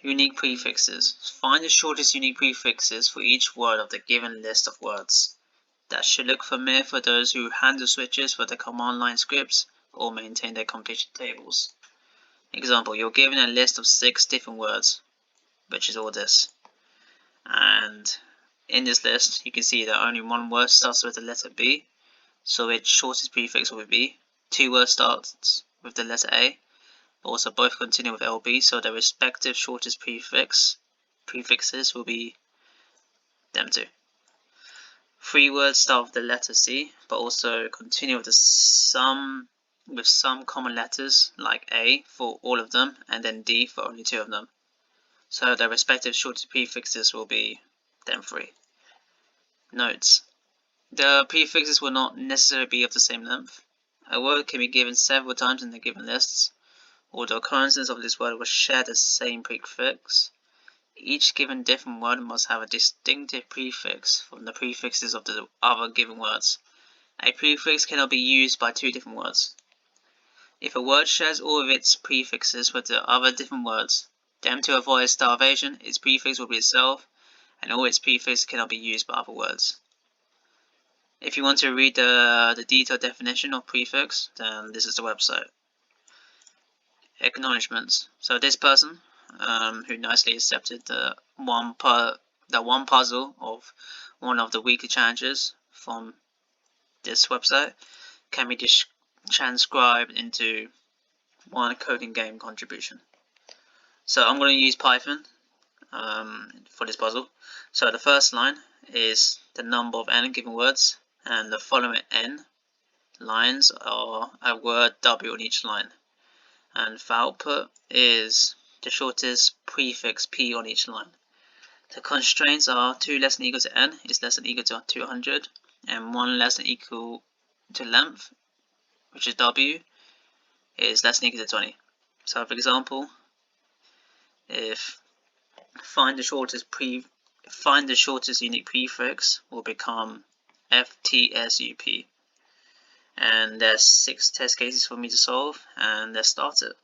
Unique prefixes. Find the shortest unique prefixes for each word of the given list of words. That should look familiar for those who handle switches for the command line scripts or maintain their completion tables. Example, you're given a list of 6 different words, which is all this. And in this list, you can see that only one word starts with the letter B, so its shortest prefix will be B. 2 words starts with the letter A, but also both continue with LB, so their respective shortest prefixes will be them two. 3 words start with the letter C, but also continue with some common letters like A for all of them, and then D for only 2 of them. So their respective shortest prefixes will be them 3. Notes. The prefixes will not necessarily be of the same length. A word can be given several times in the given lists, or the occurrences of this word will share the same prefix. Each given different word must have a distinctive prefix from the prefixes of the other given words. A prefix cannot be used by 2 different words. If a word shares all of its prefixes with the other different words, then to avoid starvation, its prefix will be itself, and all its prefixes cannot be used by other words. If you want to read the detailed definition of prefix, then this is the website. Acknowledgements. So this person, who nicely accepted the one puzzle of one of the weekly challenges from this website, can be transcribed into one coding game contribution. So I'm going to use Python for this puzzle. So the first line is the number of n given words, and the following n lines are a word W on each line. And for output is the shortest prefix P on each line. The constraints are 2 less than equal to n is less than equal to 200, and 1 less than equal to length, which is W, is less than equal to 20. So for example, if find the shortest unique prefix will become FTSUP. And there's 6 test cases for me to solve, and let's start it.